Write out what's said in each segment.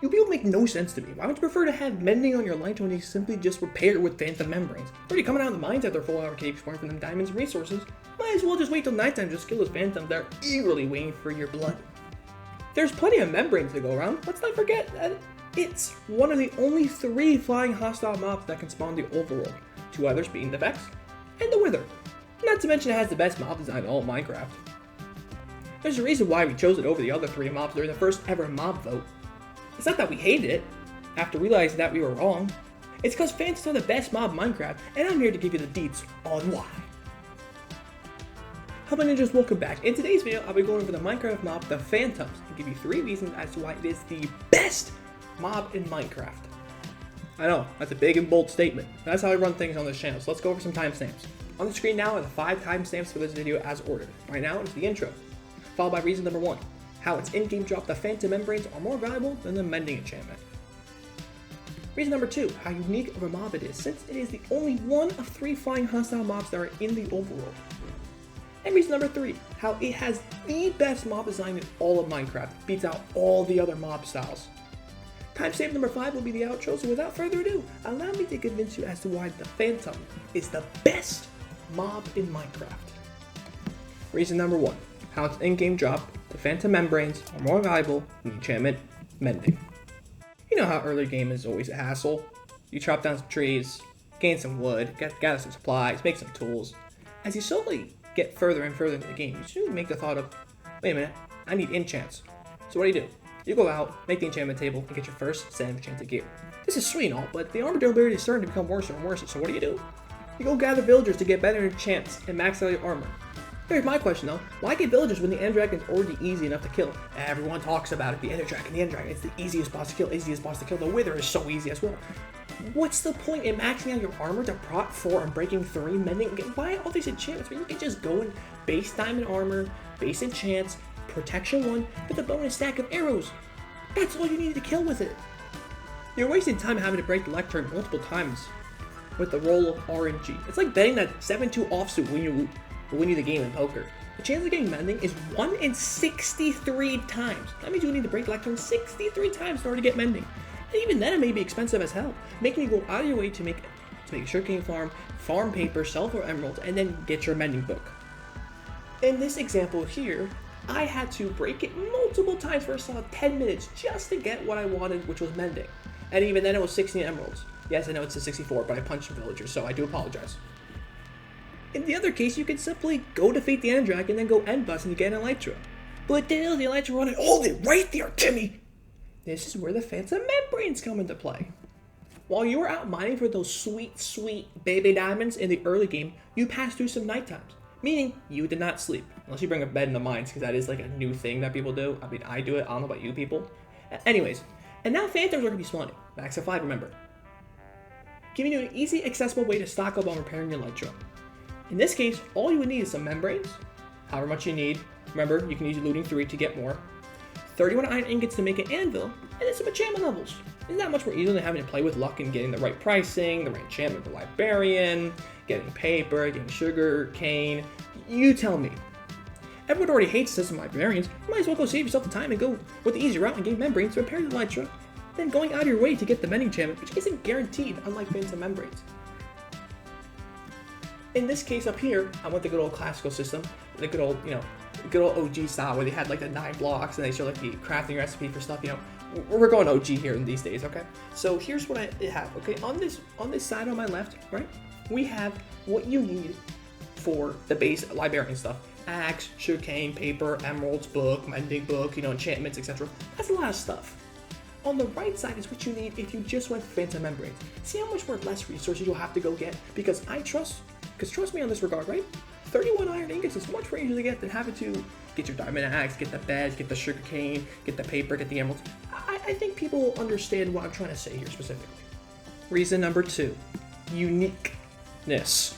You people make no sense to me. Why would you prefer to have mending on your Elytra when you simply just repair it with Phantom membranes? Already coming out of the mines after 4-hour cave exploring for them diamonds and resources. Might as well just wait till nighttime to just kill those Phantoms that are eagerly waiting for your blood. There's plenty of membranes to go around. Let's not forget that it's one of the only 3 flying hostile mobs that can spawn the overworld. 2 others being the Vex and the Wither. Not to mention it has the best mob design in all of Minecraft. There's a reason why we chose it over the other 3 mobs during the first ever mob vote. It's not that we hated it, after realizing that we were wrong. It's because Phantoms are the best mob in Minecraft, and I'm here to give you the deets on why. Hello Ninjas, welcome back. In today's video, I'll be going over the Minecraft mob, the Phantoms, and give you 3 reasons as to why it is the best mob in Minecraft. I know, that's a big and bold statement. That's how I run things on this channel, so let's go over some timestamps. On the screen now are the 5 timestamps for this video as ordered. Right now is the intro, followed by reason number 1. How its in-game drop the Phantom membranes are more valuable than the mending enchantment. Reason number 2, how unique of a mob it is, since it is the only one of 3 flying hostile mobs that are in the overworld. And reason number 3, how it has the best mob design in all of Minecraft, beats out all the other mob styles. Timestamp number 5 will be the outro, so without further ado, allow me to convince you as to why the Phantom is the best mob in Minecraft. Reason number 1, how its in-game drop, the Phantom membranes are more valuable than the enchantment mending. You know how early game is always a hassle. You chop down some trees, gain some wood, gather some supplies, make some tools. As you slowly get further and further into the game, you soon make the thought of, wait a minute, I need enchants. So what do? You go out, make the enchantment table, and get your first set of enchanted gear. This is sweet and all, but the armor durability is starting to become worse and worse, so what do? You go gather villagers to get better enchants and max out your armor. Here's my question though, why get villagers when the End Dragon is already easy enough to kill? Everyone talks about it, the End Dragon, it's the easiest boss to kill, The Wither is so easy as well. What's the point in maxing out your armor to prot 4 and breaking 3, mending? Why all these enchantments when you can just go in base diamond armor, base enchants, protection 1 with a bonus stack of arrows? That's all you need to kill with it. You're wasting time having to break the lectern multiple times with the roll of RNG. It's like betting that 7-2 offsuit when you win you the game in poker. The chance of getting mending is 1 in 63 times. That means you need to break lectern 63 times in order to get mending. And even then it may be expensive as hell, making you go out of your way to make a sugarcane farm paper, sell for emeralds, and then get your mending book. In this example here, I had to break it multiple times for a solid 10 minutes just to get what I wanted, which was mending. And even then it was 16 emeralds. Yes, I know it's a 64, but I punched villagers, so I do apologize. In the other case, you can simply go defeat the End Dragon and then go end bus and you get an Elytra. But there's the Elytra running. Hold it right there, Timmy! This is where the Phantom membranes come into play. While you were out mining for those sweet, sweet baby diamonds in the early game, you passed through some night times. Meaning, you did not sleep. Unless you bring a bed in the mines, because that is like a new thing that people do. I mean, I do it. I don't know about you people. Anyways, and now Phantoms are going to be spawning. Max of 5, remember. Giving you an easy, accessible way to stock up on repairing your Elytra. In this case, all you would need is some membranes, however much you need. Remember, you can use looting 3 to get more. 31 iron ingots to make an anvil, and then some enchantment levels. Isn't that much more easy than having to play with luck and getting the right pricing, the right enchantment for librarian, getting paper, getting sugar cane? You tell me. Everyone already hates system librarians. You might as well go save yourself the time and go with the easy route and gain membranes to repair your Elytra, then going out of your way to get the mending enchantment, which isn't guaranteed, unlike Phantom membranes. In this case up here, I went the good old classical system, the good old, good old OG style where they had like the 9 blocks and they show like the crafting recipe for stuff, We're going OG here in these days, okay? So here's what I have, okay? On this side on my left, right, we have what you need for the base librarian stuff. Axe, sugarcane, paper, emeralds, book, mending book, enchantments, etc. That's a lot of stuff. On the right side is what you need if you just went Phantom membranes. See how much more less resources you'll have to go get? Because trust me on this regard, right? 31 iron ingots is much more easier to get than having to get your diamond axe, get the beds, get the sugarcane, get the paper, get the emeralds. I think people will understand what I'm trying to say here specifically. Reason number 2, uniqueness.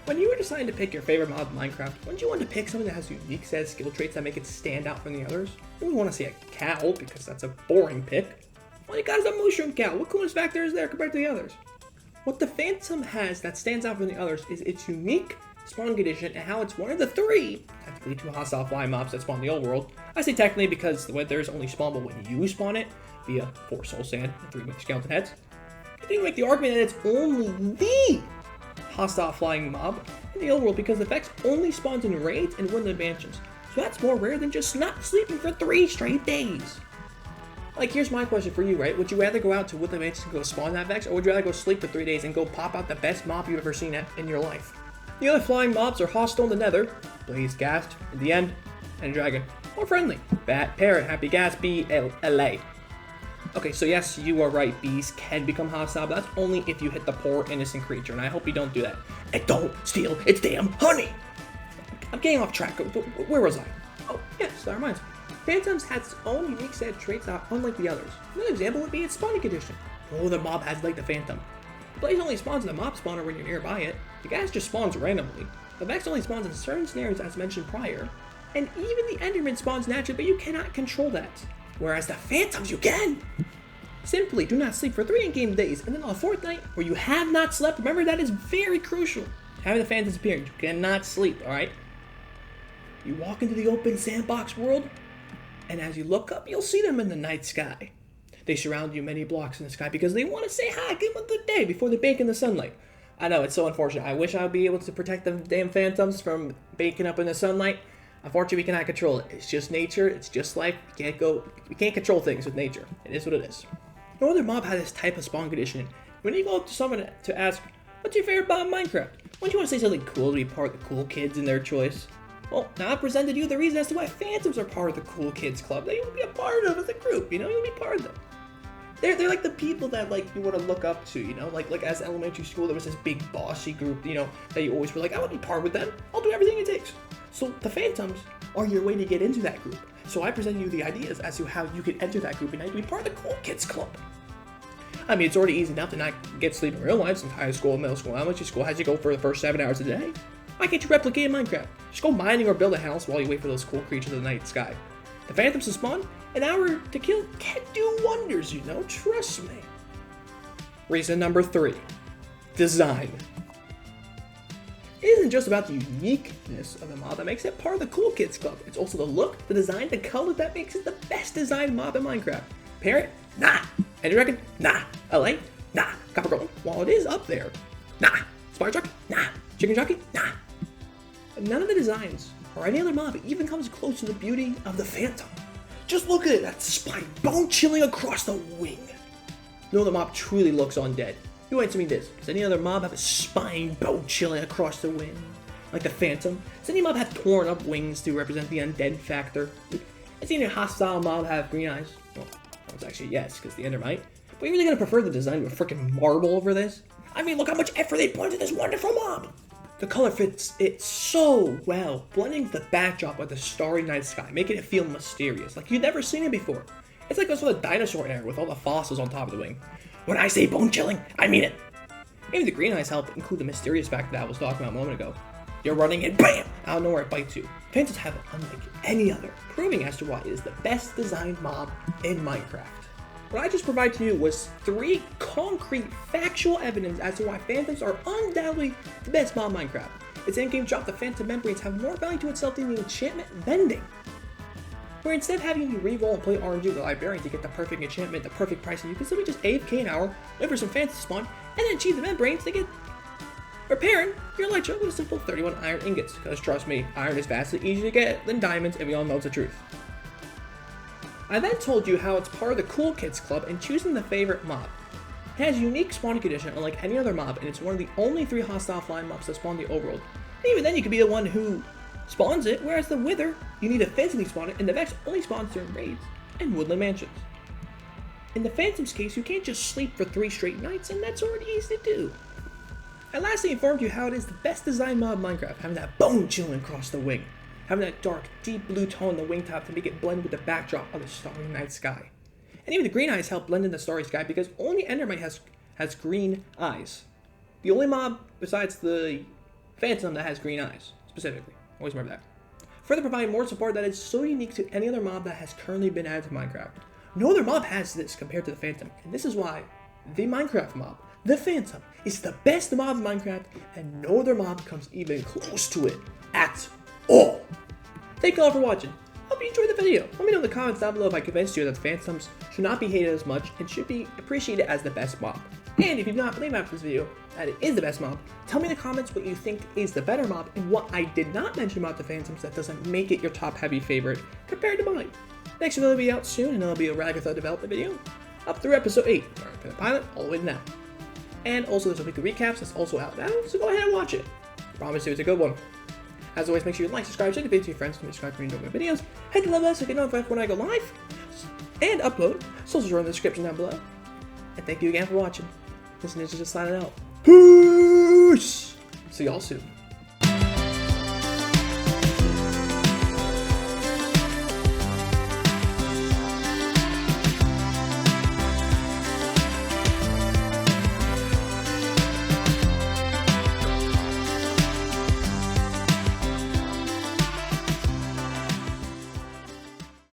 When you were deciding to pick your favorite mod in Minecraft, wouldn't you want to pick something that has a unique set of skill traits that make it stand out from the others? You wouldn't want to see a cow, because that's a boring pick. All you got is a mushroom cow. What coolness factor is there compared to the others? What the Phantom has that stands out from the others is its unique spawn condition and how it's one of the 3, technically 2 hostile flying mobs that spawn the old world. I say technically because the Wither is only spawnable when you spawn it, via 4 soul sand and 3 skeleton heads. You can make the argument that it's only the hostile flying mob in the overworld because the Vex only spawns in raids and woodland mansions. So that's more rare than just not sleeping for 3 straight days. Like, here's my question for you, right? Would you rather go out to woodland mansions and go spawn that Vex, or would you rather go sleep for 3 days and go pop out the best mob you've ever seen in your life? The other flying mobs are hostile in the nether, Blaze Ghast in the end, and Dragon. More friendly. Bat, Parrot, Happy Ghast, Bee, LA. Okay, so yes, you are right, bees can become hostile, but that's only if you hit the poor innocent creature, and I hope you don't do that. And don't steal its damn honey! I'm getting off track. Where was I? Oh, yes, that reminds me. Phantoms has its own unique set of traits that are unlike the others. Another example would be its spawning condition. No other mob has like the Phantom. The Blaze only spawns in the mob spawner when you're nearby it. The Gas just spawns randomly. The Vex only spawns in certain scenarios as mentioned prior. And even the Enderman spawns naturally, but you cannot control that. Whereas the Phantoms, you can! Simply do not sleep for 3 in-game days, and then on the 4th night, where you have not slept, remember that is very crucial. Having the Phantoms appear, you cannot sleep, alright? You walk into the open sandbox world, and as you look up, you'll see them in the night sky. They surround you many blocks in the sky because they want to say hi, give them a good day before they bake in the sunlight. I know, it's so unfortunate. I wish I would be able to protect the damn Phantoms from baking up in the sunlight. Unfortunately, we cannot control it. It's just nature. It's just life. We can't control things with nature. It is what it is. No other mob has this type of spawn conditioning. When you go up to someone to ask, what's your favorite mob in Minecraft? Wouldn't you want to say something cool to be part of the cool kids in their choice? Well, now I've presented you the reason as to why Phantoms are part of the cool kids club. They will be a part of the group, you know? You'll be part of them. They're like the people that like you want to look up to, you know? Like as elementary school, there was this big bossy group, you know, that you always were like, I want to be part with them. I'll do everything it takes. So the Phantoms are your way to get into that group. So I presented you the ideas as to how you can enter that group and now you can be part of the cool kids club. I mean, it's already easy enough to not get sleep in real life since high school, middle school, elementary school has you go for the first 7 hours a day. Why can't you replicate in Minecraft? Just go mining or build a house while you wait for those cool creatures in the night sky. The Phantoms to spawn, an hour to kill can do wonders, you know, trust me. Reason number 3, design. It isn't just about the uniqueness of the mob that makes it part of the cool kids club. It's also the look, the design, the color that makes it the best designed mob in Minecraft. Parrot? Nah. Ender Dragon? Nah. LA? Nah. Copper Golem? While it is up there, nah. Spider Jockey? Nah. Chicken Jockey? Nah. None of the designs or any other mob even comes close to the beauty of the Phantom. Just look at it, that spine bone chilling across the wing. No other mob truly looks undead. You answer me this, does any other mob have a spine bone chilling across the wing? Like the Phantom? Does any mob have torn up wings to represent the undead factor? Has any hostile mob have green eyes? Well, it's actually yes, because the Ender might. But you're really gonna prefer the design of a freaking marble over this? I mean, look how much effort they put into this wonderful mob! The color fits it so well, blending the backdrop of the starry night sky, making it feel mysterious, like you've never seen it before. It's like those from the dinosaur era with all the fossils on top of the wing. When I say bone chilling, I mean it. Even the green eyes help include the mysterious factor that I was talking about a moment ago. You're running and BAM! Out of nowhere it bites you. Phantoms have it unlike any other, proving as to why it is the best designed mob in Minecraft. What I just provided to you was 3 concrete, factual evidence as to why Phantoms are undoubtedly the best mob in Minecraft. Its endgame drop, the Phantom Membranes, have more value to itself than the enchantment vending. Where instead of having you re-roll and play RNG with the Librarian to get the perfect enchantment, the perfect pricing, you can simply just AFK an hour, wait for some Phantoms to spawn, and then achieve the Membranes to get repairing your Elytra with a simple 31 iron ingots. Because trust me, iron is vastly easier to get than diamonds, and we all know the truth. I then told you how it's part of the Cool Kids Club and choosing the favorite mob. It has a unique spawning condition unlike any other mob, and it's one of the only 3 hostile flying mobs that spawn the overworld. And even then you could be the one who spawns it, whereas the Wither, you need to physically spawn it, and the Vex only spawns during raids and woodland mansions. In the Phantom's case, you can't just sleep for 3 straight nights, and that's already easy to do. I lastly informed you how it is the best designed mob in Minecraft, having that bone chilling across the wing. Having that dark, deep blue tone on the wingtop to make it blend with the backdrop of the starry night sky. And even the green eyes help blend in the starry sky because only Endermite has green eyes. The only mob besides the Phantom that has green eyes, specifically. Always remember that. Further providing more support that is so unique to any other mob that has currently been added to Minecraft. No other mob has this compared to the Phantom, and this is why the Minecraft mob, the Phantom, is the best mob in Minecraft, and no other mob comes even close to it at all. Thank you all for watching. Hope hope you enjoyed the video. Let me know in the comments down below if I convinced you that the Phantoms should not be hated as much and should be appreciated as the best mob. And if you've not believed after this video that it is the best mob, tell me in the comments what you think is the better mob and what I did not mention about the Phantoms that doesn't make it your top heavy favorite compared to mine. Next video will be out soon, and it'll be a Ragatha development video up through episode 8, starting from the pilot all the way to now. And also there's a weekly recaps that's also out now, so go ahead and watch it. I promise you it's a good one. As always, make sure you like, subscribe, share the video to your friends, and subscribe for new videos. Hit the bell so you get notified when I go live and upload. Socials are in the description down below. And thank you again for watching. This is just signing out. Peace! See y'all soon.